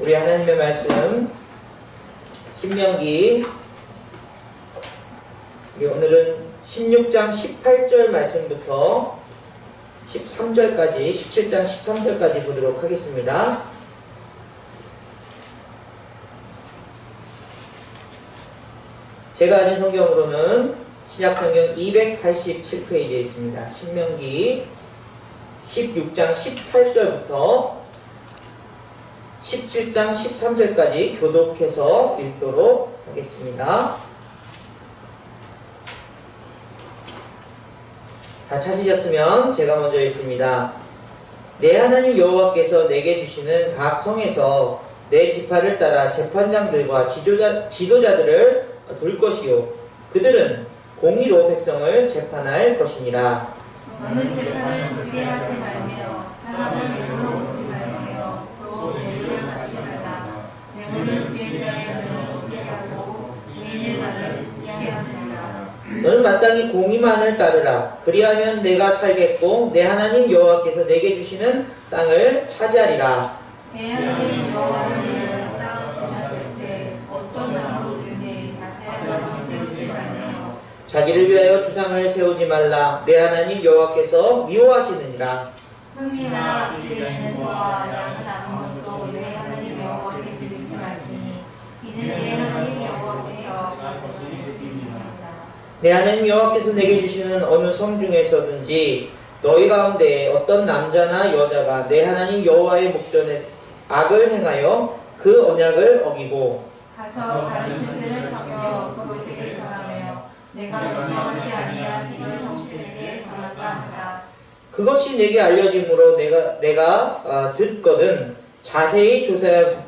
우리 하나님의 말씀 신명기, 오늘은 16장 18절 말씀부터 13절까지 17장 13절까지 보도록 하겠습니다. 제가 아는 성경으로는 신약성경 287페이지에 있습니다. 신명기 16장 18절부터 17장 13절까지 교독해서 읽도록 하겠습니다. 다 찾으셨으면 제가 먼저 읽습니다. 내 하나님 여호와께서 내게 주시는 각 성에서 내 지파를 따라 재판장들과 지도자들을 둘 것이요 그들은 공의로 백성을 재판할 것이니라. 너는 재판을 불쾌하지 말며 사람을 외로워 오지 말며 또 배를 받지 말라. 뇌물은 지혜자의 눈을 좁게 하고 의인의 말을 듣게 하느니라. 너는 마땅히 공의만을 따르라. 그리하면 내가 살겠고 내 하나님 여호와께서 내게 주시는 땅을 차지하리라. 내 하나님 여호와를 위하여 쌓은 제사될 때 어떤 나무든지 다세하게 세우지 말며 자기를 위하여 주상을 세우지 말라. 내 하나님 여호와께서 미워하시느니라. 흠이나 이질에는 저와 양은 아무것도 내 하나님 여호와께 드리지 말지니 이는 내 하나님 여호와께서 받으시는 것입니다. 내 하나님 여호와께서 내게 주시는 어느 성 중에서든지 너희 가운데 어떤 남자나 여자가 내 하나님 여호와의 목전에 악을 행하여 그 언약을 어기고 가서 다른 신들을 섬겨 그것에게 절하며 내가 명령하지 아니한 이런 형신에게 절한다 하자. 그것이 내게 알려짐으로 내가 듣거든 자세히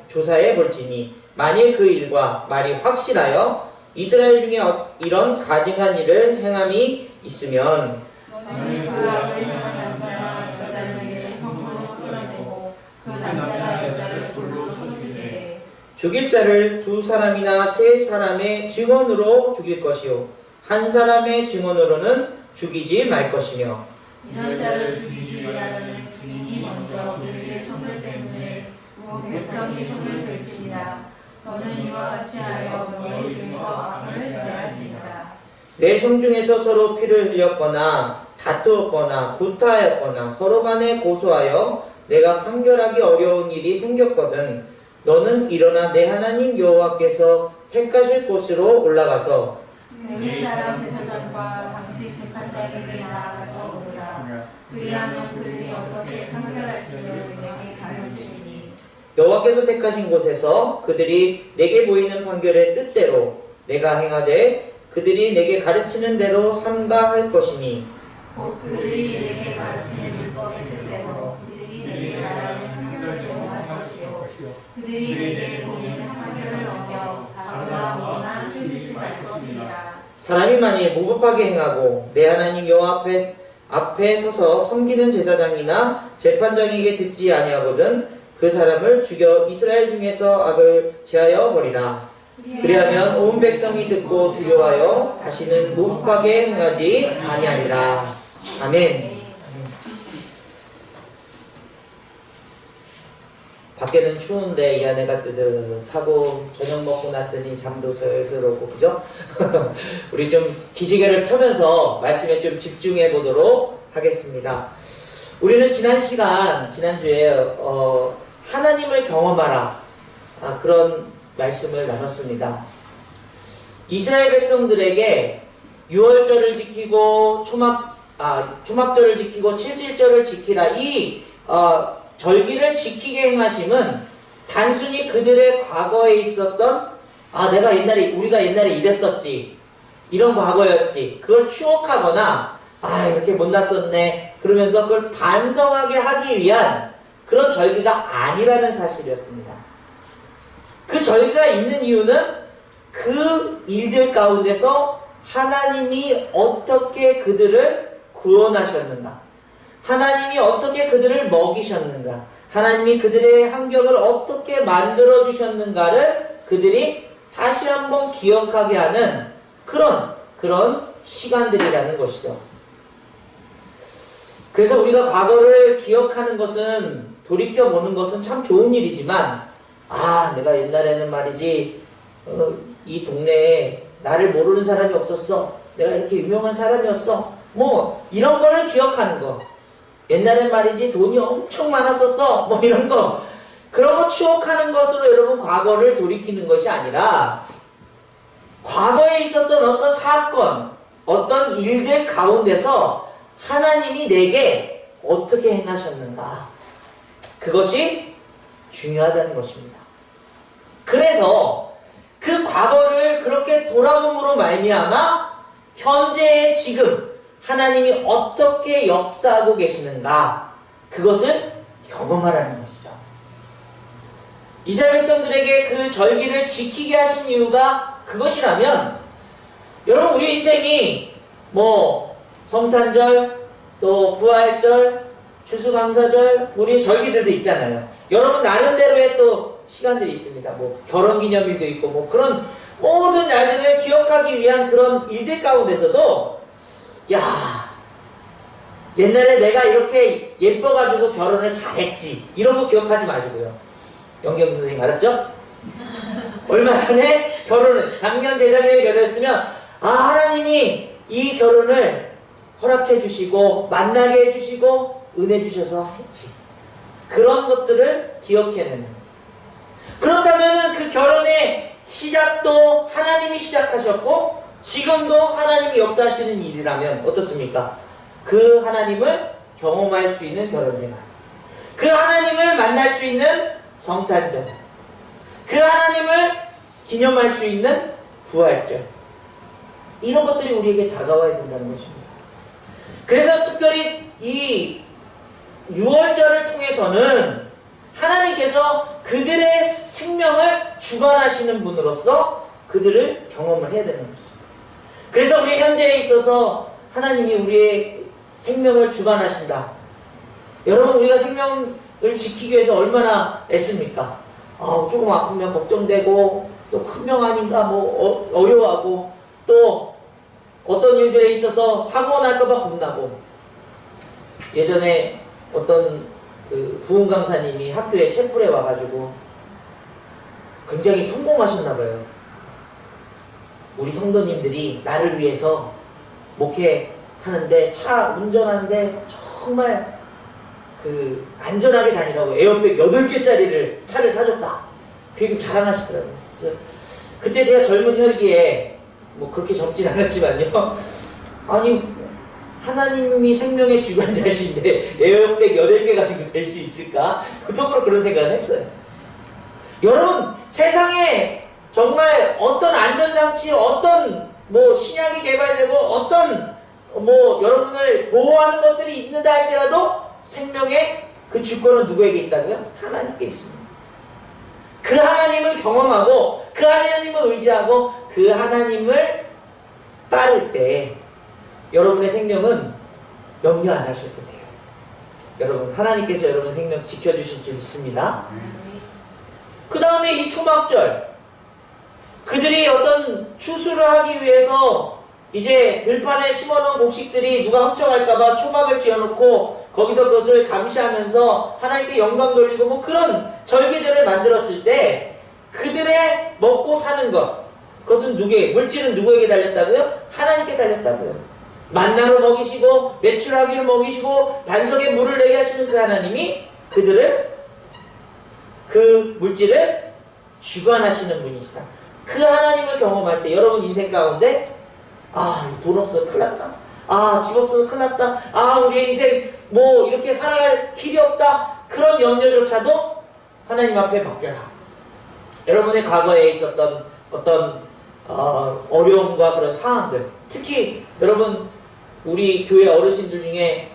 조사해 볼지니 만일 그 일과 말이 확실하여 이스라엘 중에 이런 가증한 일을 행함이 있으면 너는 그 악을 행한 남자나 여자를 위해 성문으로 끌어내고 그 남자나 여자를 돌로 쳐주게 해. 죽일 자를 두 사람이나 세 사람의 증언으로 죽일 것이요 한 사람의 증언으로는 죽이지 말 것이며 이런 자를 죽이기 위하여는 증인이 먼저 그에게 손을 떼므에 온 백성이 손을 들지니라. 너는 이와 같이 하여 너희 중에서 악을 제할지니라. 내 성 중에서 서로 피를 흘렸거나 다투었거나 구타하였거나 서로 간에 고소하여 내가 판결하기 어려운 일이 생겼거든 너는 일어나 내 하나님 여호와께서 택하실 곳으로 올라가서 내 사람 대사장과 당시 재판장에게 나아가서 오르라. 그리하면 그들이 어떻게 판결할지를 내게 가르치리니 여호와께서 택하신 곳에서 그들이 내게 보이는 판결의 뜻대로 내가 행하되 그들이 내게 가르치는 대로 삼가할 것이니 곧 그들이 내게 가르치는 율법의 뜻대로 그들이 내게 말하는 판결대로 할 것이요 그들이 내게 보이는 판결을 어겨 사고나 오거나 슬기지 말 것이니라. 사람이 만일 무법하게 행하고 내 하나님 여호와 앞에 서서 섬기는 제사장이나 재판장에게 듣지 아니하거든 그 사람을 죽여 이스라엘 중에서 악을 제하여 버리라. 그리하면 온 백성이 듣고 두려워하여 다시는 무법하게 행하지 아니하리라. 아멘. 밖에는 추운데 이 안에가 뜨뜻하고 저녁 먹고 났더니 잠도 슬슬 오고 그죠? 우리 좀 기지개를 펴면서 말씀에 좀 집중해 보도록 하겠습니다. 우리는 지난주에 하나님을 경험하라 그런 말씀을 나눴습니다. 이스라엘 백성들에게 유월절을 지키고 초막절을 지키고 칠칠절을 지키라 이 절기를 지키게 행하심은 단순히 그들의 과거에 있었던 우리가 옛날에 이랬었지 이런 과거였지 그걸 추억하거나 이렇게 못났었네 그러면서 그걸 반성하게 하기 위한 그런 절기가 아니라는 사실이었습니다. 그 절기가 있는 이유는 그 일들 가운데서 하나님이 어떻게 그들을 구원하셨는가 하나님이 어떻게 그들을 먹이셨는가 하나님이 그들의 환경을 어떻게 만들어 주셨는가를 그들이 다시 한번 기억하게 하는 그런 시간들이라는 것이죠. 그래서 우리가 과거를 기억하는 것은 돌이켜보는 것은 참 좋은 일이지만 아, 내가 옛날에는 말이지 이 동네에 나를 모르는 사람이 없었어. 내가 이렇게 유명한 사람이었어. 뭐 이런 거를 기억하는 거. 옛날엔 말이지 돈이 엄청 많았었어. 뭐 이런 거. 그런 거 추억하는 것으로 여러분 과거를 돌이키는 것이 아니라 과거에 있었던 어떤 사건, 어떤 일들 가운데서 하나님이 내게 어떻게 행하셨는가. 그것이 중요하다는 것입니다. 그래서 그 과거를 그렇게 돌아봄으로 말미암아 현재의 지금 하나님이 어떻게 역사하고 계시는가, 그것을 경험하라는 것이죠. 이스라엘 백성들에게 그 절기를 지키게 하신 이유가 그것이라면, 여러분 우리 인생이 뭐 성탄절, 또 부활절, 추수감사절, 우리 절기들도 있잖아요. 여러분 나름대로의 또 시간들이 있습니다. 뭐 결혼기념일도 있고 뭐 그런 모든 날들을 기억하기 위한 그런 일들 가운데서도, 야, 옛날에 내가 이렇게 예뻐가지고 결혼을 잘했지, 이런 거 기억하지 마시고요. 영경 선생님 알았죠? 얼마 전에 작년 재작년에 결혼했으면, 아, 하나님이 이 결혼을 허락해 주시고 만나게 해주시고 은혜 주셔서 했지. 그런 것들을 기억해내는. 그렇다면 그 결혼의 시작도 하나님이 시작하셨고 지금도 하나님이 역사하시는 일이라면 어떻습니까? 그 하나님을 경험할 수 있는 결혼생활, 그 하나님을 만날 수 있는 성탄절, 그 하나님을 기념할 수 있는 부활절, 이런 것들이 우리에게 다가와야 된다는 것입니다. 그래서 특별히 이 6월절을 통해서는 하나님께서 그들의 생명을 주관하시는 분으로서 그들을 경험을 해야 되는 것이죠. 그래서 우리 현재에 있어서 하나님이 우리의 생명을 주관하신다. 여러분 우리가 생명을 지키기 위해서 얼마나 애씁니까? 조금 아프면 걱정되고, 또 큰 병 아닌가 뭐 어려워하고, 또 어떤 일들에 있어서 사고가 날까봐 겁나고. 예전에 어떤 그 부흥 강사님이 학교에 채플에 와가지고 굉장히 성공하셨나봐요. 우리 성도님들이 나를 위해서 목회하는데, 차 운전하는데 정말 그 안전하게 다니라고 에어백 8개짜리를 차를 사줬다, 그 얘기 자랑하시더라고요. 그래서 그때 제가 젊은 혈기에, 뭐 그렇게 젊진 않았지만요, 아니 하나님이 생명의 주관자신데 에어백 8개 가지고 될 수 있을까? 속으로 그런 생각을 했어요. 여러분 세상에 정말 어떤 안전장치, 어떤 뭐 신약이 개발되고 어떤 뭐 여러분을 보호하는 것들이 있는다 할지라도 생명의 그 주권은 누구에게 있다고요? 하나님께 있습니다. 그 하나님을 경험하고 그 하나님을 의지하고 그 하나님을 따를 때 여러분의 생명은 염려 안 하셔도 돼요. 여러분 하나님께서 여러분 생명 지켜주실 줄 믿습니다. 그 다음에 이 초막절, 그들이 어떤 추수를 하기 위해서 이제 들판에 심어놓은 곡식들이 누가 훔쳐갈까봐 초막을 지어놓고 거기서 그것을 감시하면서 하나님께 영광 돌리고 뭐 그런 절기들을 만들었을 때 그들의 먹고 사는 것, 그것은 물질은 누구에게 달렸다고요? 하나님께 달렸다고요. 만나로 먹이시고 메추라기를 먹이시고 반석에 물을 내게 하시는 그 하나님이 그들을, 그 물질을 주관하시는 분이시다. 그 하나님을 경험할 때 여러분 인생 가운데, 돈 없어서 큰일 났다, 집 없어서 큰일 났다, 우리의 인생 뭐 이렇게 살아갈 길이 없다, 그런 염려조차도 하나님 앞에 맡겨라. 여러분의 과거에 있었던 어떤 어려움과 그런 상황들, 특히 여러분 우리 교회 어르신들 중에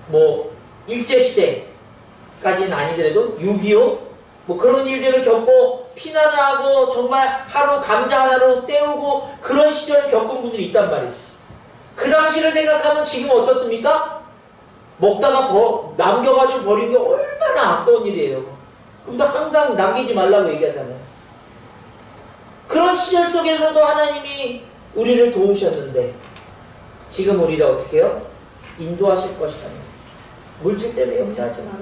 뭐 일제시대까지는 아니더라도 6.25 뭐 그런 일들을 겪고 피난을 하고 정말 하루 감자 하나로 때우고 그런 시절을 겪은 분들이 있단 말이죠. 그 당시를 생각하면 지금 어떻습니까? 먹다가 남겨가지고 버린 게 얼마나 아까운 일이에요. 그럼 항상 남기지 말라고 얘기하잖아요. 그런 시절 속에서도 하나님이 우리를 도우셨는데 지금 우리를 어떻게 해요? 인도하실 것이라면 물질 때문에 염려하지 마라.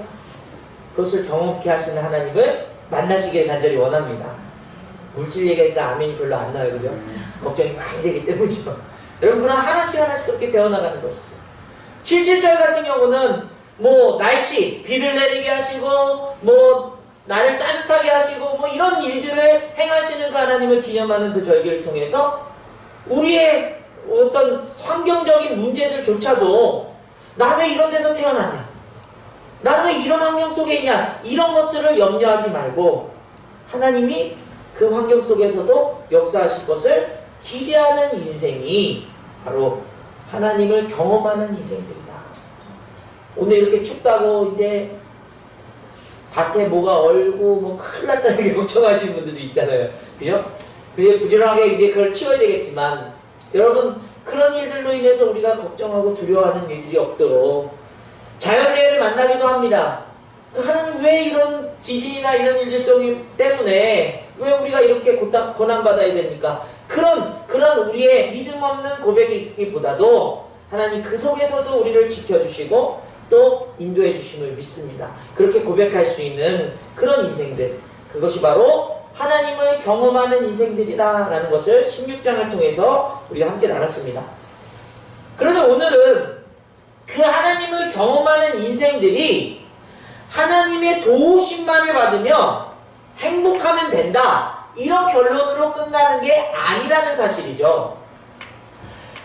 그것을 경험케 하시는 하나님을 만나시길 간절히 원합니다. 물질 얘기하니까 아멘이 별로 안 나요, 그죠? 걱정이 많이 되기 때문이죠. 여러분, 그럼 하나씩 그렇게 배워나가는 것이죠. 77절 같은 경우는 뭐 날씨, 비를 내리게 하시고 뭐 나를 따뜻하게 하시고 뭐 이런 일들을 행하시는 그 하나님을 기념하는 그 절기를 통해서 우리의 어떤 환경적인 문제들조차도 나는 왜 이런 데서 태어났냐, 나는 왜 이런 환경 속에 있냐, 이런 것들을 염려하지 말고 하나님이 그 환경 속에서도 역사하실 것을 기대하는 인생이 바로 하나님을 경험하는 인생들이다. 오늘 이렇게 춥다고 이제 밭에 뭐가 얼고 뭐 큰일 났다는 게 걱정하시는 분들도 있잖아요. 그죠? 그게 부지런하게 이제 그걸 키워야 되겠지만, 여러분, 그런 일들로 인해서 우리가 걱정하고 두려워하는 일들이 없도록 자연재해를 만나기도 합니다. 하나님 왜 이런 지진이나 이런 일들 때문에 왜 우리가 이렇게 고난받아야 됩니까? 그런 우리의 믿음 없는 고백이기보다도 하나님 그 속에서도 우리를 지켜주시고 또 인도해 주심을 믿습니다. 그렇게 고백할 수 있는 그런 인생들, 그것이 바로 하나님을 경험하는 인생들이다 라는 것을 16장을 통해서 우리가 함께 나눴습니다. 그런데 오늘은 그 하나님을 경험하는 인생들이 하나님의 도우심만을 받으며 행복하면 된다, 이런 결론으로 끝나는 게 아니라는 사실이죠.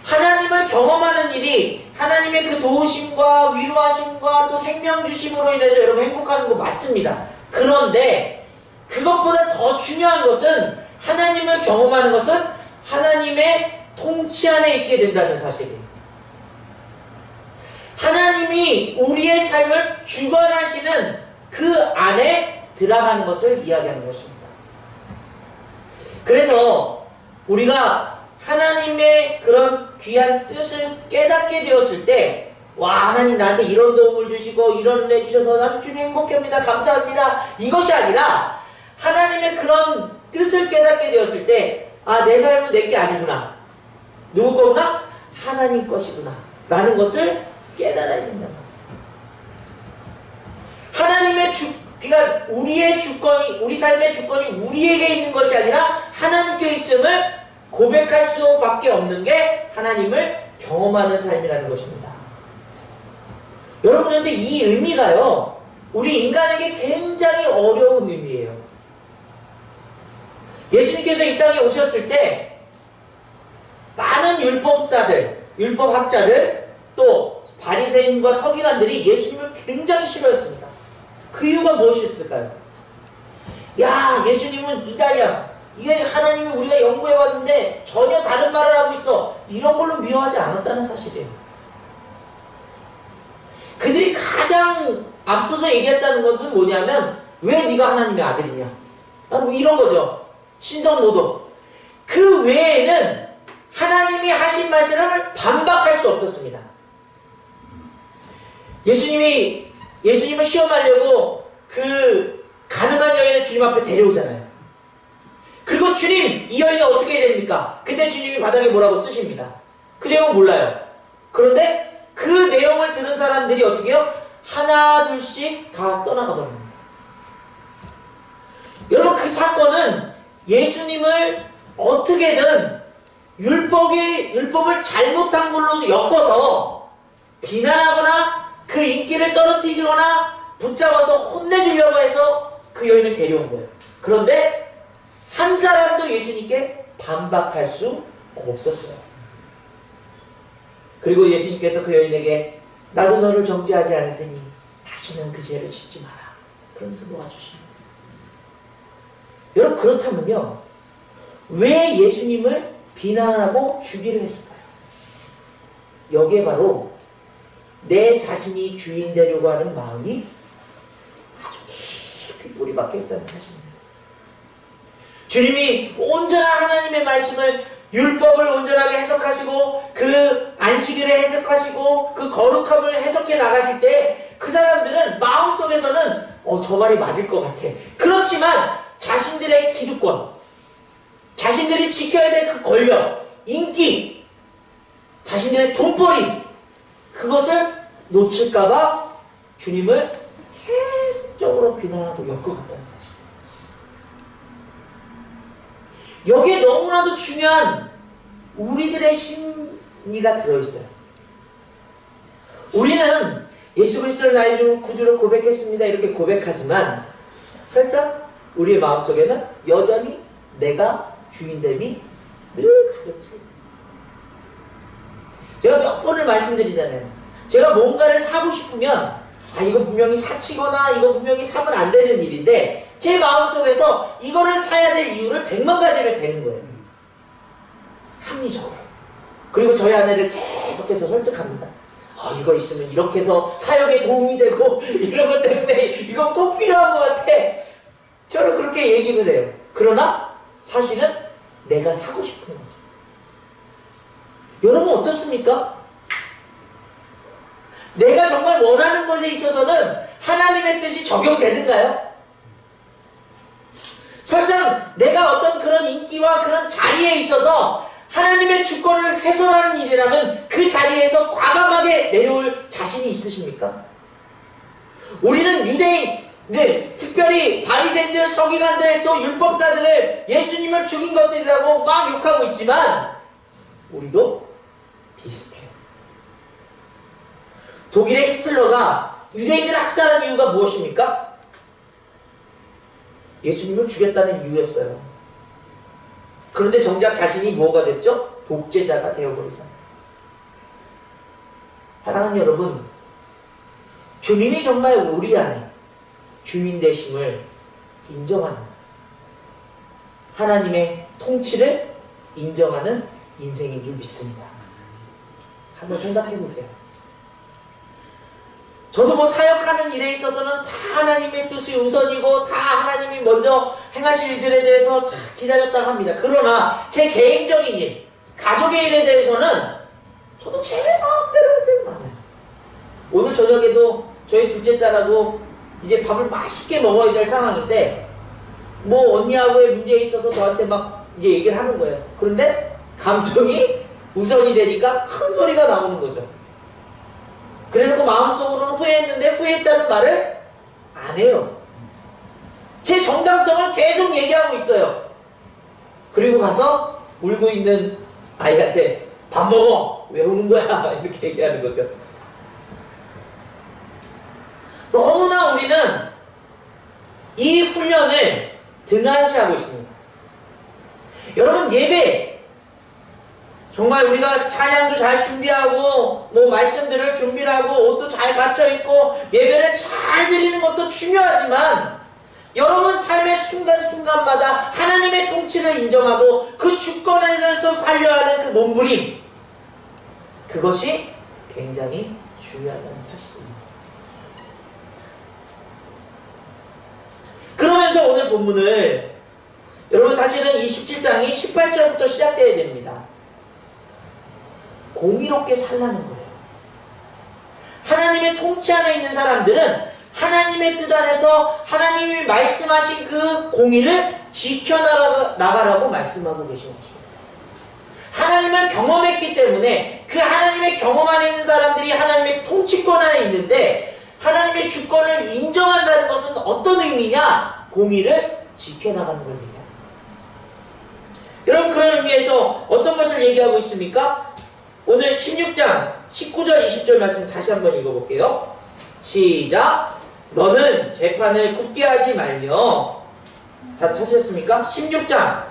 하나님을 경험하는 일이 하나님의 그 도우심과 위로하심과 또 생명 주심으로 인해서 여러분 행복하는 거 맞습니다. 그런데 그것보다 더 중요한 것은, 하나님을 경험하는 것은 하나님의 통치 안에 있게 된다는 사실이에요. 하나님이 우리의 삶을 주관하시는 그 안에 들어가는 것을 이야기하는 것입니다. 그래서 우리가 하나님의 그런 귀한 뜻을 깨닫게 되었을 때, 와, 하나님 나한테 이런 도움을 주시고 이런 은혜 주셔서 나도 좀 행복합니다, 감사합니다, 이것이 아니라 하나님의 그런 뜻을 깨닫게 되었을 때, 아, 내 삶은 내게 아니구나, 누구 거구나? 하나님 것이구나 라는 것을 깨달아야 된다. 하나님의 그러니까 우리의 주권이, 우리 삶의 주권이 우리에게 있는 것이 아니라 하나님께 있음을 고백할 수밖에 없는 게 하나님을 경험하는 삶이라는 것입니다. 여러분, 그런데 이 의미가요, 우리 인간에게 굉장히 어려운 의미예요. 예수님께서 이 땅에 오셨을 때 많은 율법사들, 율법학자들, 또 바리새인과 서기관들이 예수님을 굉장히 싫어했습니다. 그 이유가 무엇이었을까요? 야, 예수님은 이단이야, 이게 하나님이 우리가 연구해봤는데 전혀 다른 말을 하고 있어, 이런 걸로 미워하지 않았다는 사실이에요. 그들이 가장 앞서서 얘기했다는 것은 뭐냐면, 왜 네가 하나님의 아들이냐, 뭐 이런 거죠. 신성모독. 그 외에는 하나님이 하신 말씀을 반박할 수 없었습니다. 예수님을 시험하려고 그 가늠한 여인을 주님 앞에 데려오잖아요. 그리고 주님, 이 여인은 어떻게 해야 됩니까? 그때 주님이 바닥에 뭐라고 쓰십니다. 그 내용은 몰라요. 그런데 그 내용을 들은 사람들이 어떻게 해요? 하나 둘씩 다 떠나가 버립니다. 여러분, 그 사건은 예수님을 어떻게든 율법을 잘못한 걸로 엮어서 비난하거나 그 인기를 떨어뜨리거나 붙잡아서 혼내주려고 해서 그 여인을 데려온 거예요. 그런데 한 사람도 예수님께 반박할 수 없었어요. 그리고 예수님께서 그 여인에게 나도 너를 정죄하지 않을 테니 다시는 그 죄를 짓지 마라, 그러면서 놓아주십니다. 여러분, 그렇다면요, 왜 예수님을 비난하고 죽이려 했을까요? 여기에 바로 내 자신이 주인 되려고 하는 마음이 아주 깊이 뿌리 박혀 있다는 사실입니다. 주님이 온전한 하나님의 말씀을, 율법을 온전하게 해석하시고 그 안식일을 해석하시고 그 거룩함을 해석해 나가실 때 그 사람들은 마음속에서는 저 말이 맞을 것 같아. 그렇지만 자신들의 기득권, 자신들이 지켜야 될 그 권력, 인기, 자신들의 돈벌이, 그것을 놓칠까봐 주님을 계속적으로 비난하고 엮어갔다는 사실. 여기에 너무나도 중요한 우리들의 심리가 들어있어요. 우리는 예수 그리스도를 나의 주 구주로 고백했습니다. 이렇게 고백하지만 살짝 우리의 마음속에는 여전히 내가 주인됨이 늘 가득 차 있어요. 제가 몇 번을 말씀드리잖아요. 제가 뭔가를 사고 싶으면 이거 분명히 사치거나 이거 분명히 사면 안 되는 일인데 제 마음속에서 이거를 사야 될 이유를 100만 가지를 대는 거예요. 합리적으로. 그리고 저희 아내를 계속해서 설득합니다. 이거 있으면 이렇게 해서 사역에 도움이 되고 이런 것 때문에 이건 꼭 필요한 것 같아. 저는 그렇게 얘기를 해요. 그러나 사실은 내가 사고 싶은 거죠. 여러분 어떻습니까? 내가 정말 원하는 것에 있어서는 하나님의 뜻이 적용되는가요? 설령 내가 어떤 그런 인기와 그런 자리에 있어서 하나님의 주권을 훼손하는 일이라면 그 자리에서 과감하게 내려올 자신이 있으십니까? 우리는 유대인들, 특별히 바리새인들, 서기관들, 또 율법사들을 예수님을 죽인 것들이라고 막 욕하고 있지만 우리도 비슷해요. 독일의 히틀러가 유대인들을 학살한 이유가 무엇입니까? 예수님을 죽였다는 이유였어요. 그런데 정작 자신이 뭐가 됐죠? 독재자가 되어버리잖아요. 사랑하는 여러분, 주님이 정말 우리 안에 주인 되심을 인정하는, 하나님의 통치를 인정하는 인생인 줄 믿습니다. 한번 생각해 보세요. 저도 뭐 사역하는 일에 있어서는 다 하나님의 뜻이 우선이고 다 하나님이 먼저 행하실 일들에 대해서 다 기다렸다 합니다. 그러나 제 개인적인 일, 가족의 일에 대해서는 저도 제 마음대로 할 때가 많아요. 오늘 저녁에도 저희 둘째 딸하고 이제 밥을 맛있게 먹어야 될 상황인데 뭐 언니하고의 문제에 있어서 저한테 막 이제 얘기를 하는 거예요. 그런데 감정이 우선이 되니까 큰 소리가 나오는 거죠. 그래놓고 마음속으로는 후회했는데 후회했다는 말을 안 해요. 제 정당성을 계속 얘기하고 있어요. 그리고 가서 울고 있는 아이한테 밥 먹어! 왜 우는 거야? 이렇게 얘기하는 거죠. 너무나 우리는 이 훈련을 등한시하고 있습니다. 여러분 예배 정말 우리가 찬양도 잘 준비하고 뭐 말씀들을 준비를 하고 옷도 잘 갖춰입고 예배를 잘 드리는 것도 중요하지만 여러분 삶의 순간순간마다 하나님의 통치를 인정하고 그 주권에서 살려야 하는 그 몸부림, 그것이 굉장히 중요하다는 사실입니다. 그러면서 오늘 본문을 여러분 사실은 이 17장이 18절부터 시작되어야 됩니다. 공의롭게 살라는 거예요. 하나님의 통치 안에 있는 사람들은 하나님의 뜻 안에서 하나님이 말씀하신 그 공의를 지켜나가라고 말씀하고 계신 것입니다. 하나님을 경험했기 때문에 그 하나님의 경험 안에 있는 사람들이 하나님의 통치권 안에 있는데 하나님의 주권을 인정한다는 것은 어떤 의미냐? 공의를 지켜나가는 걸 얘기합니다. 여러분 그런 의미에서 어떤 것을 얘기하고 있습니까? 오늘 16장 19절 20절 말씀 다시 한번 읽어볼게요. 시작. 너는 재판을 굳게 하지 말며, 다 찾으셨습니까? 16장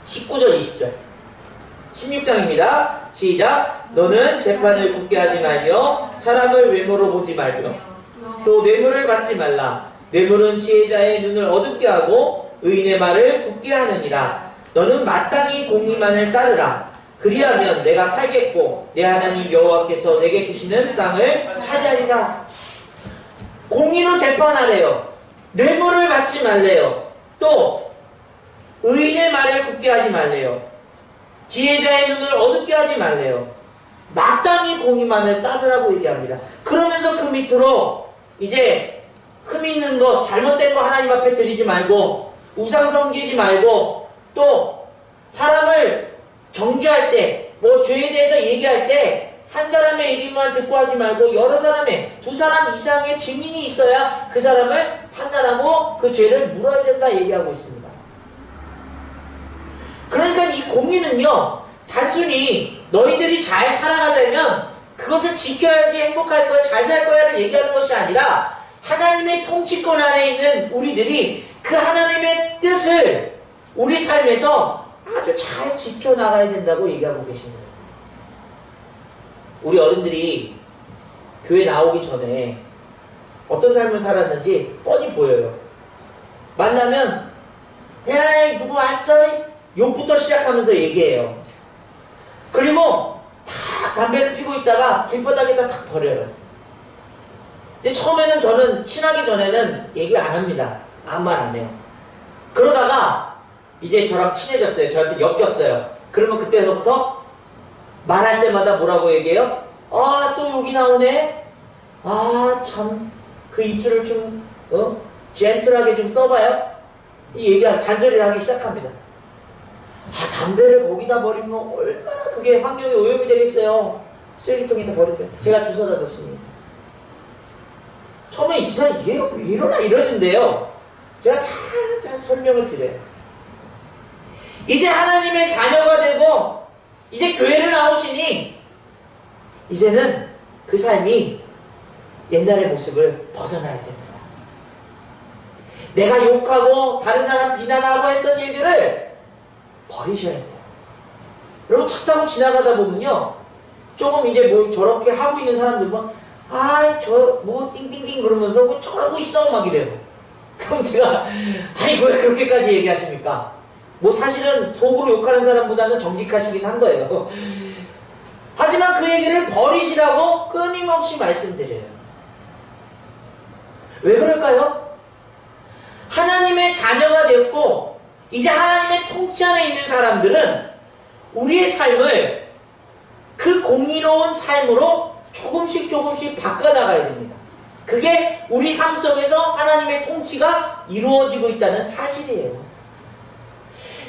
19절 20절 16장입니다. 시작. 너는 재판을 굳게 하지 말며 사람을 외모로 보지 말며 또 뇌물을 받지 말라. 뇌물은 지혜자의 눈을 어둡게 하고 의인의 말을 굳게 하느니라. 너는 마땅히 공의만을 따르라. 그리하면 내가 살겠고 내 하나님 여호와께서 내게 주시는 땅을 차지하리라. 공의로 재판하래요. 뇌물을 받지 말래요. 또 의인의 말을 굳게 하지 말래요. 지혜자의 눈을 어둡게 하지 말래요. 마땅히 공의만을 따르라고 얘기합니다. 그러면서 그 밑으로 이제 흠 있는 거, 잘못된 거 하나님 앞에 드리지 말고 우상 섬기지 말고 또 사람을 정죄할 때, 뭐 죄에 대해서 얘기할 때 한 사람의 얘기만 듣고 하지 말고 여러 사람의, 두 사람 이상의 증인이 있어야 그 사람을 판단하고 그 죄를 물어야 된다 얘기하고 있습니다. 공의는요, 단순히 너희들이 잘 살아가려면 그것을 지켜야지 행복할 거야, 잘 살 거야를 얘기하는 것이 아니라 하나님의 통치권 안에 있는 우리들이 그 하나님의 뜻을 우리 삶에서 아주 잘 지켜나가야 된다고 얘기하고 계십니다. 우리 어른들이 교회 나오기 전에 어떤 삶을 살았는지 뻔히 보여요. 만나면 야, 누구 왔어? 욕부터 시작하면서 얘기해요. 그리고 다 담배를 피고 있다가 길바닥에다 탁 버려요. 근데 처음에는 저는 친하기 전에는 얘기 안 합니다. 아무 말 안 해요. 그러다가 이제 저랑 친해졌어요. 저한테 엮였어요. 그러면 그때부터 말할 때마다 뭐라고 얘기해요? 아, 또 욕이 나오네? 아, 참, 그 입술을 좀, 젠틀하게 좀 써봐요? 이 얘기가 잔소리를 하기 시작합니다. 아, 담배를 거기다 버리면 얼마나 그게 환경에 오염이 되겠어요. 쓰레기통에다 버리세요. 제가 주워다 뒀습니다. 처음에 이 사람 얘가 왜 이러나 이러는데요. 제가 잘 설명을 드려요. 이제 하나님의 자녀가 되고 이제 교회를 나오시니 이제는 그 삶이 옛날의 모습을 벗어나야 됩니다. 내가 욕하고 다른 사람 비난하고 했던 일들을 버리셔야 돼요. 여러분 차 타고 지나가다 보면요, 조금 이제 뭐 저렇게 하고 있는 사람들 보면 아이 저 뭐 띵띵띵 그러면서 뭐 저러고 있어 막 이래요. 그럼 제가 아니 왜 그렇게까지 얘기하십니까? 뭐 사실은 속으로 욕하는 사람보다는 정직하시긴 한 거예요. 하지만 그 얘기를 버리시라고 끊임없이 말씀드려요. 왜 그럴까요? 하나님의 자녀가 되었고 이제 하나님의 통치 안에 있는 사람들은 우리의 삶을 그 공의로운 삶으로 조금씩 바꿔나가야 됩니다. 그게 우리 삶 속에서 하나님의 통치가 이루어지고 있다는 사실이에요.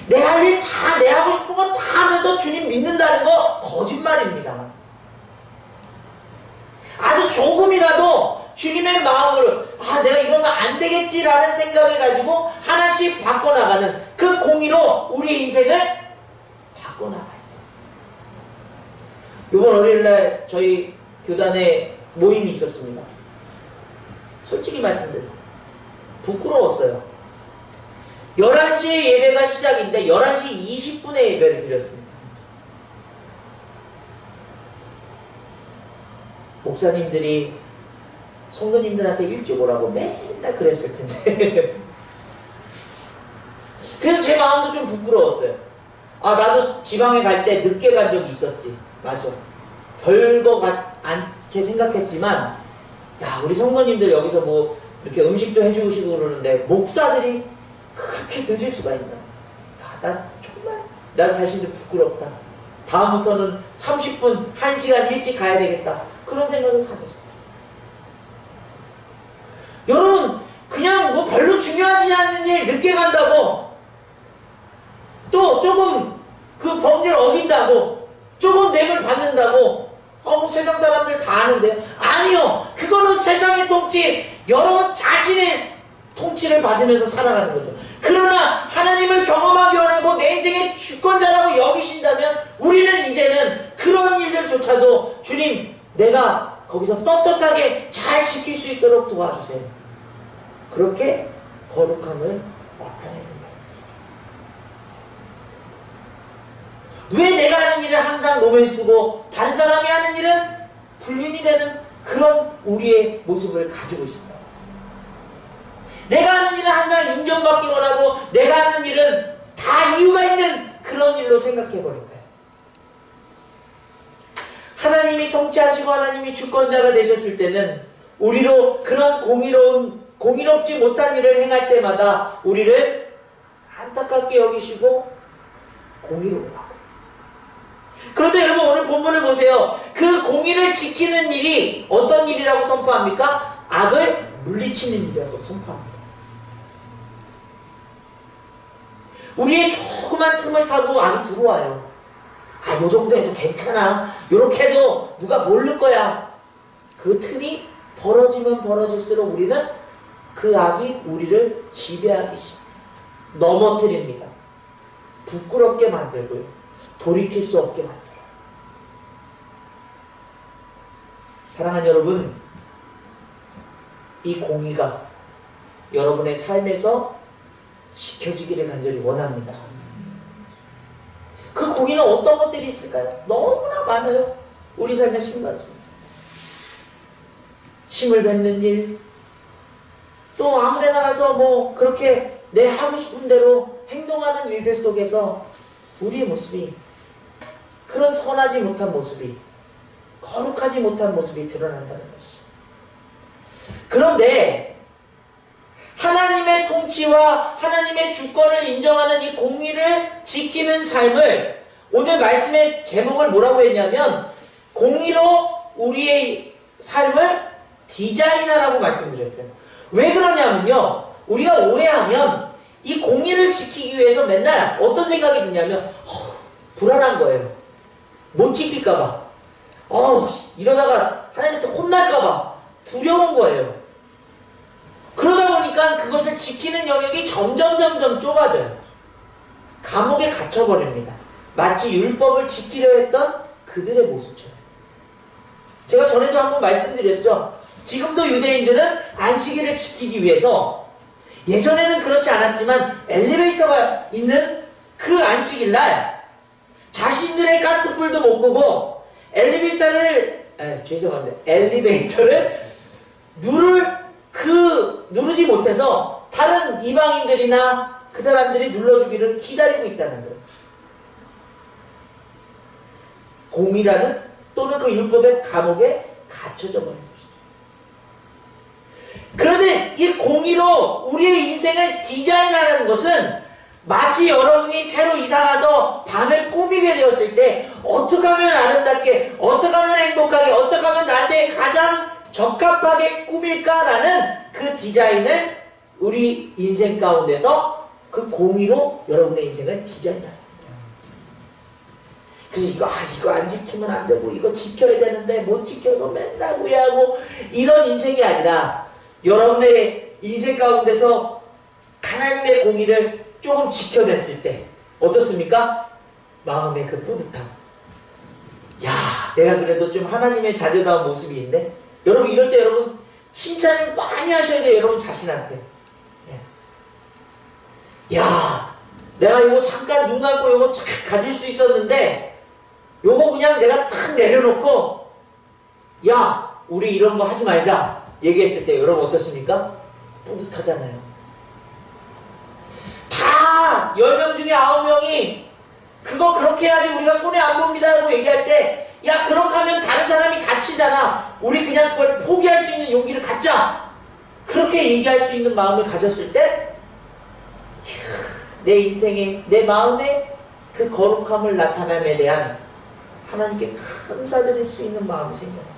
내 할 일 다, 내 하고 싶은 거 다 하면서 주님 믿는다는 거 거짓말입니다. 아주 조금이라도 주님의 마음으로 내가 이러면 안 되겠지라는 생각을 가지고 하나씩 바꿔나가는 그 공의로 우리 인생을 바꿔나가야 돼요. 이번 월요일날 저희 교단에 모임이 있었습니다. 솔직히 말씀드려요. 부끄러웠어요. 11시에 예배가 시작인데 11시 20분에 예배를 드렸습니다. 목사님들이 성도님들한테 일찍 오라고 맨날 그랬을 텐데 그래서 제 마음도 좀 부끄러웠어요. 나도 지방에 갈 때 늦게 간 적이 있었지. 맞아. 별거 않게 생각했지만 우리 성도님들 여기서 뭐 이렇게 음식도 해주시고 그러는데 목사들이 그렇게 늦을 수가 있나. 난 정말 나 자신도 부끄럽다. 다음부터는 30분, 1시간 일찍 가야 되겠다. 그런 생각을 가졌어요. 여러분, 그냥 뭐 별로 중요하지 않은 일 늦게 간다고, 또 조금 그 법률 어긴다고, 조금 뇌물 받는다고, 뭐 세상 사람들 다 아는데요. 아니요. 그거는 세상의 통치, 여러분 자신의 통치를 받으면서 살아가는 거죠. 그러나 하나님을 경험하기 원하고 내 인생의 주권자라고 여기신다면 우리는 이제는 그런 일들조차도 주님, 내가 거기서 떳떳하게 잘 지킬 수 있도록 도와주세요. 그렇게 거룩함을 나타내야 된다. 왜 내가 하는 일은 항상 노면 쓰고 다른 사람이 하는 일은 불륜이 되는 그런 우리의 모습을 가지고 있습니다. 내가 하는 일은 항상 인정받기 원하고 내가 하는 일은 다 이유가 있는 그런 일로 생각해버린 거예요. 하나님이 통치하시고 하나님이 주권자가 되셨을 때는 우리로 그런 공의롭지 못한 일을 행할 때마다 우리를 안타깝게 여기시고 공의로워하고. 그런데 여러분 오늘 본문을 보세요. 그 공의를 지키는 일이 어떤 일이라고 선포합니까? 악을 물리치는 일이라고 선포합니다. 우리의 조그만 틈을 타고 악이 들어와요. 요 정도 해도 괜찮아. 요렇게 해도 누가 모를 거야. 그 틈이 벌어지면 벌어질수록 우리는 그 악이 우리를 지배하기 시작합니다. 넘어뜨립니다. 부끄럽게 만들고요. 돌이킬 수 없게 만들어요. 사랑하는 여러분, 이 공의가 여러분의 삶에서 지켜지기를 간절히 원합니다. 그 공의는 어떤 것들이 있을까요? 너무나 많아요. 우리 삶의 순간순간. 침을 뱉는 일, 또 아무데나 가서 뭐 그렇게 내 하고 싶은 대로 행동하는 일들 속에서 우리의 모습이, 그런 선하지 못한 모습이, 거룩하지 못한 모습이 드러난다는 것이죠. 그런데 하나님의 통치와 하나님의 주권을 인정하는 이 공의를 지키는 삶을, 오늘 말씀의 제목을 뭐라고 했냐면 공의로 우리의 삶을 디자인하라고 말씀드렸어요. 왜 그러냐면요, 우리가 오해하면 이 공의를 지키기 위해서 맨날 어떤 생각이 드냐면 불안한 거예요. 못 지킬까봐, 이러다가 하나님한테 혼날까봐 두려운 거예요. 그러다 보니까 그것을 지키는 영역이 점점 좁아져요. 감옥에 갇혀버립니다. 마치 율법을 지키려 했던 그들의 모습처럼. 제가 전에도 한번 말씀드렸죠. 지금도 유대인들은 안식일을 지키기 위해서, 예전에는 그렇지 않았지만 엘리베이터가 있는 그 안식일날 자신들의 가스불도 못 끄고 엘리베이터를 누르지 못해서 다른 이방인들이나 그 사람들이 눌러주기를 기다리고 있다는 거예요. 공의라는, 또는 그 율법의 감옥에 갇혀져 버린 것이죠. 그런데 이 공의로 우리의 인생을 디자인하는 것은, 마치 여러분이 새로 이사가서 방을 꾸미게 되었을 때 어떻게 하면 아름답게, 어떻게 하면 행복하게, 어떻게 하면 나한테 가장 적합하게 꾸밀까라는 그 디자인을 우리 인생 가운데서 그 공의로 여러분의 인생을 디자인합니다. 그래서 이거 안 지키면 안 되고, 이거 지켜야 되는데 못 지켜서 맨날 후회하고, 이런 인생이 아니라 여러분의 인생 가운데서 하나님의 공의를 조금 지켜냈을 때 어떻습니까? 마음의 그 뿌듯함. 야, 내가 그래도 좀 하나님의 자녀다운 모습이 있네. 여러분, 이럴 때 여러분 칭찬을 많이 하셔야 돼요. 여러분 자신한테. 야, 내가 이거 잠깐 눈 감고 이거 착 가질 수 있었는데, 요거 그냥 내가 탁 내려놓고, 야, 우리 이런 거 하지 말자 얘기했을 때 여러분 어떻습니까? 뿌듯하잖아요. 다 10명 중에 9명이 그거 그렇게 해야지 우리가 손해 안 봅니다 하고 얘기할 때, 야, 그렇게 하면 다른 사람이 다치잖아, 우리 그냥 그걸 포기할 수 있는 용기를 갖자, 그렇게 얘기할 수 있는 마음을 가졌을 때, 내 인생에, 내 마음에 그 거룩함을 나타남에 대한 하나님께 감사드릴 수 있는 마음이 생겨요.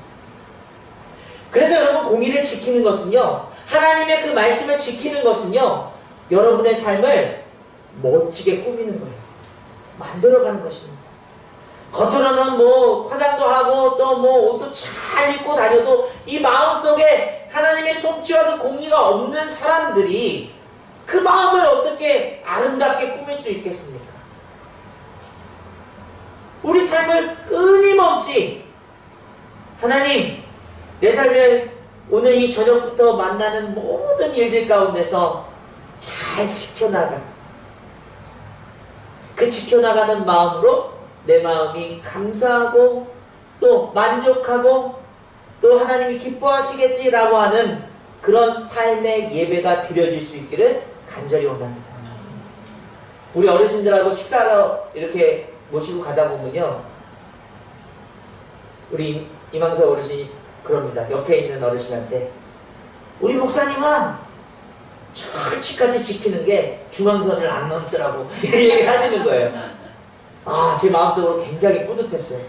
그래서 여러분, 공의를 지키는 것은요, 하나님의 그 말씀을 지키는 것은요, 여러분의 삶을 멋지게 꾸미는 거예요. 만들어가는 것입니다. 겉으로는 뭐 화장도 하고 또 뭐 옷도 잘 입고 다녀도 이 마음속에 하나님의 통치와 그 공의가 없는 사람들이 그 마음을 어떻게 아름답게 꾸밀 수 있겠습니까? 우리 삶을 끊임없이 하나님, 내 삶을 오늘 이 저녁부터 만나는 모든 일들 가운데서 잘 지켜나가, 그 지켜나가는 마음으로 내 마음이 감사하고 또 만족하고 또 하나님이 기뻐하시겠지라고 하는 그런 삶의 예배가 드려질 수 있기를 간절히 원합니다. 우리 어르신들하고 식사하러 이렇게 모시고 가다 보면요, 우리 이망서 어르신이 그럽니다. 옆에 있는 어르신한테, 우리 목사님은 철칙까지 지키는 게 중앙선을 안 넘더라고 얘기를 하시는 거예요. 아, 제 마음속으로 굉장히 뿌듯했어요.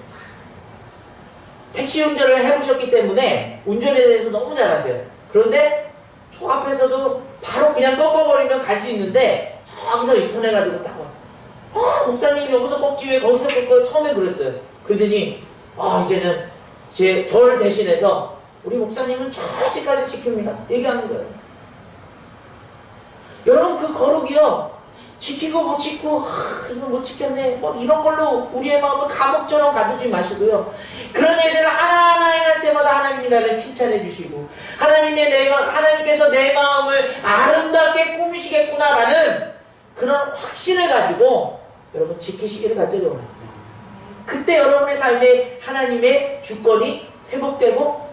택시 운전을 해보셨기 때문에 운전에 대해서 너무 잘 아세요. 그런데 저 앞에서도 바로 그냥 꺾어버리면 갈 수 있는데, 저기서 유턴해가지고 딱 와, 목사님이 여기서 꺾지 왜 거기서 꺾어요? 처음에 그랬어요. 그러더니 이제는 저를 대신해서 우리 목사님은 저지까지 지킵니다 얘기하는 거예요. 여러분, 그 거룩이요, 지키고 못 지키고 이거 못 지켰네 뭐 이런 걸로 우리의 마음을 감옥처럼 가두지 마시고요. 그런 일들을 하나하나 행할 때마다 하나님이 나를 칭찬해 주시고 하나님께서 내 마음을 아름답게 꾸미시겠구나라는 그런 확신을 가지고 여러분 지키시기를 간절히 원합니다. 그때 여러분의 삶에 하나님의 주권이 회복되고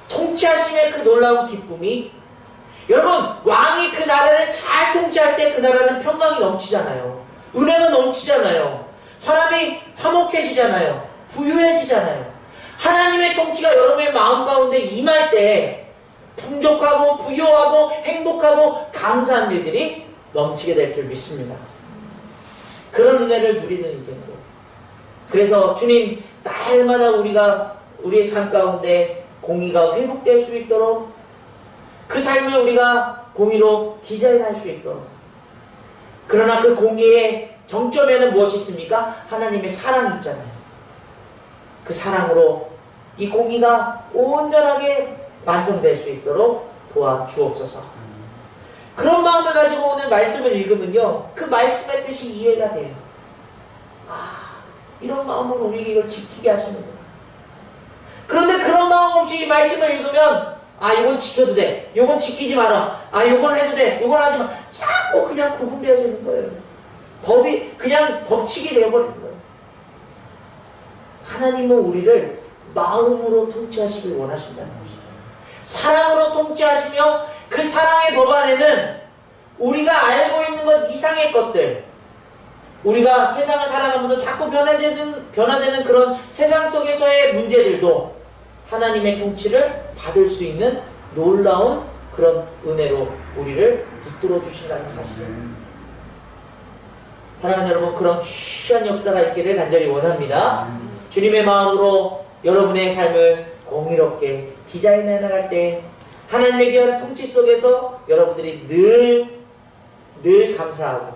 통치하심의 그 놀라운 기쁨이, 여러분 왕이 그 나라를 잘 통치할 때 그 나라는 평강이 넘치잖아요. 은혜가 넘치잖아요. 사람이 화목해지잖아요. 부유해지잖아요. 하나님의 통치가 여러분의 마음 가운데 임할 때 풍족하고 부유하고 행복하고 감사한 일들이 넘치게 될 줄 믿습니다. 그런 은혜를 누리는 인생들. 그래서 주님, 날마다 우리가 우리의 삶 가운데 공의가 회복될 수 있도록, 그 삶을 우리가 공의로 디자인할 수 있도록. 그러나 그 공의의 정점에는 무엇이 있습니까? 하나님의 사랑이 있잖아요. 그 사랑으로 이 공의가 온전하게 완성될 수 있도록 도와주옵소서. 그런 마음을 가지고 오늘 말씀을 읽으면요, 그 말씀의 뜻이 이해가 돼요. 이런 마음으로 우리에게 이걸 지키게 하시는구나. 그런데 그런 마음 없이 이 말씀을 읽으면 이건 지켜도 돼, 이건 지키지 마라, 이건 해도 돼, 이건 하지 마, 자꾸 그냥 구분되어지는 거예요. 법이 그냥 법칙이 되어버리는 거예요. 하나님은 우리를 마음으로 통치하시길 원하신다는 것이죠. 사랑으로 통치하시며 그 사랑의 법 안에는 우리가 알고 있는 것 이상의 것들, 우리가 세상을 살아가면서 자꾸 변화되는 그런 세상 속에서의 문제들도 하나님의 통치를 받을 수 있는 놀라운 그런 은혜로 우리를 붙들어 주신다는 사실을, 사랑하는 여러분, 그런 귀한 역사가 있기를 간절히 원합니다. 주님의 마음으로 여러분의 삶을 공의롭게 디자인해 나갈 때 하나님의 귀한 통치 속에서 여러분들이 늘 감사하고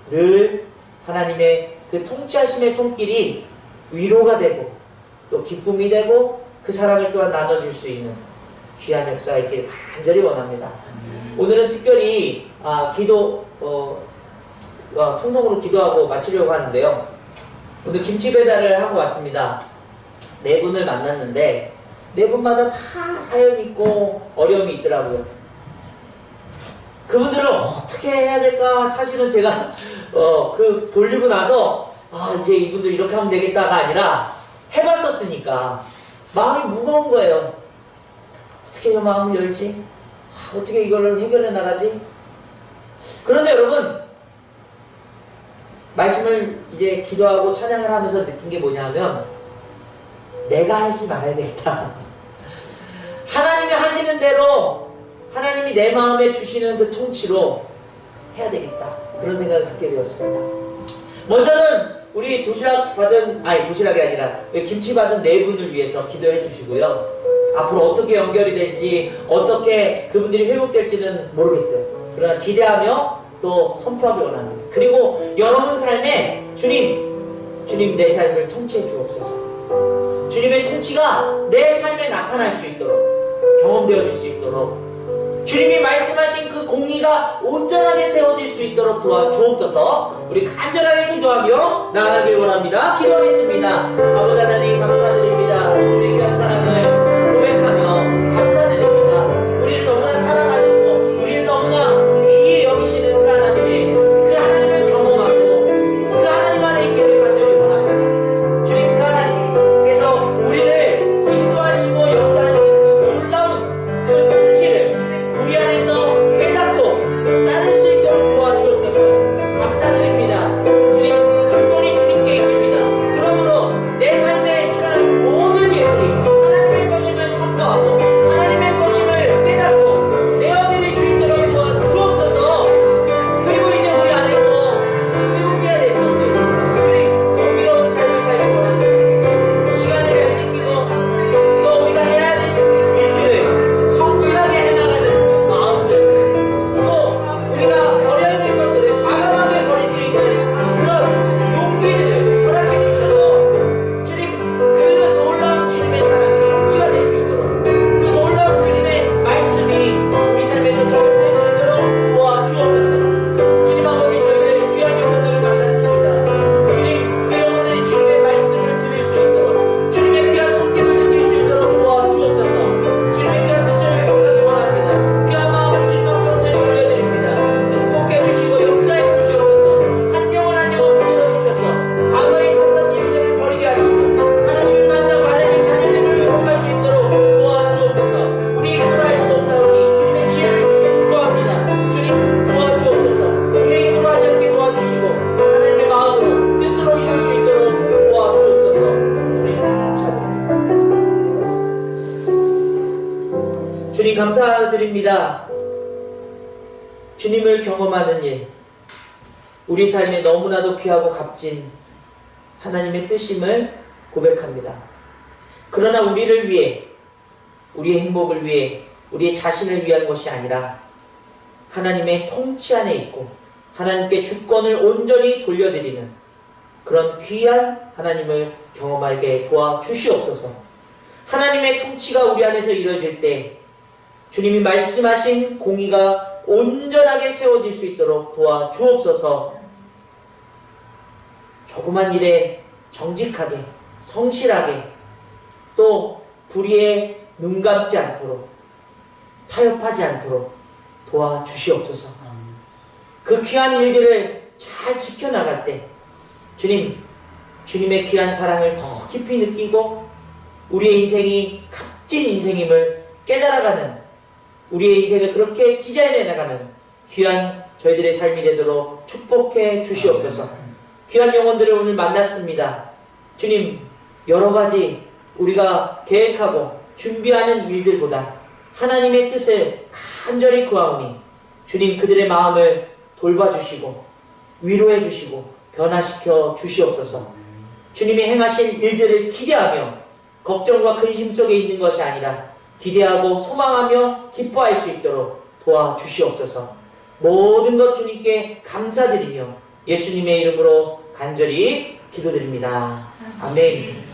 늘 하나님의 그 통치하심의 손길이 위로가 되고 또 기쁨이 되고 그 사랑을 또한 나눠줄 수 있는 귀한 역사가 있기를 간절히 원합니다. 오늘은 특별히 통성으로 기도하고 마치려고 하는데요. 오늘 김치 배달을 하고 왔습니다. 4분을 만났는데 4분마다 다 사연이 있고 어려움이 있더라고요. 그분들을 어떻게 해야 될까? 사실은 제가 돌리고 나서 이제 이분들 이렇게 하면 되겠다가 아니라 해봤었으니까 마음이 무거운 거예요. 어떻게 이 마음을 열지? 어떻게 이걸 해결해 나가지? 그런데 여러분, 말씀을 이제 기도하고 찬양을 하면서 느낀 게 뭐냐면, 내가 하지 말아야 되겠다. 하나님이 하시는 대로 하나님이 내 마음에 주시는 그 통치로 해야 되겠다. 그런 생각을 갖게 되었습니다. 먼저는 우리 도시락이 아니라 김치 받은 4분을 위해서 기도해 주시고요. 앞으로 어떻게 연결이 될지, 어떻게 그분들이 회복될지는 모르겠어요. 그러나 기대하며 또 선포하기 원합니다. 그리고 여러분 삶에 주님 내 삶을 통치해 주옵소서. 주님의 통치가 내 삶에 나타날 수 있도록, 경험되어질 수 있도록, 주님이 말씀하신 그 공의가 온전하게 세워질 수 있도록 도와주옵소서. 우리 간절하게 기도하며 나아가길 원합니다. 기도하겠습니다. 아버지 하나님, 감사드립니다. 주님의 귀한 사랑을 고백하며 감사드립니다. 우리를 너무나 사랑하시고 우리를 너무나 귀히 여기시는 그 하나님을 경험하고 그 하나님 안에 있기를 간절히 원합니다. 주님, 그 하나님께서 우리를 인도하시고 역사하시는 그 놀라운 그 통치를 우리 안에서 깨닫고 따를 수 있도록 도와주옵소서. 감사드립니다. 주님, 주권이 주님께 있습니다. 그러므로 내 삶에 일어나는 감사드립니다. 주님을 경험하는 일, 우리 삶에 너무나도 귀하고 값진 하나님의 뜻임을 고백합니다. 그러나 우리를 위해, 우리의 행복을 위해, 우리의 자신을 위한 것이 아니라 하나님의 통치 안에 있고 하나님께 주권을 온전히 돌려드리는 그런 귀한 하나님을 경험하게 도와주시옵소서. 하나님의 통치가 우리 안에서 이루어질 때 주님이 말씀하신 공의가 온전하게 세워질 수 있도록 도와주옵소서. 조그만 일에 정직하게, 성실하게, 또 불의에 눈 감지 않도록, 타협하지 않도록 도와주시옵소서. 그 귀한 일들을 잘 지켜나갈 때 주님의 귀한 사랑을 더 깊이 느끼고 우리의 인생이 값진 인생임을 깨달아가는, 우리의 인생을 그렇게 디자인해 나가는 귀한 저희들의 삶이 되도록 축복해 주시옵소서. 귀한 영혼들을 오늘 만났습니다. 주님, 여러 가지 우리가 계획하고 준비하는 일들보다 하나님의 뜻을 간절히 구하오니 주님, 그들의 마음을 돌봐주시고 위로해 주시고 변화시켜 주시옵소서. 주님이 행하실 일들을 기대하며 걱정과 근심 속에 있는 것이 아니라 기대하고 소망하며 기뻐할 수 있도록 도와주시옵소서. 모든 것 주님께 감사드리며 예수님의 이름으로 간절히 기도드립니다. 아멘.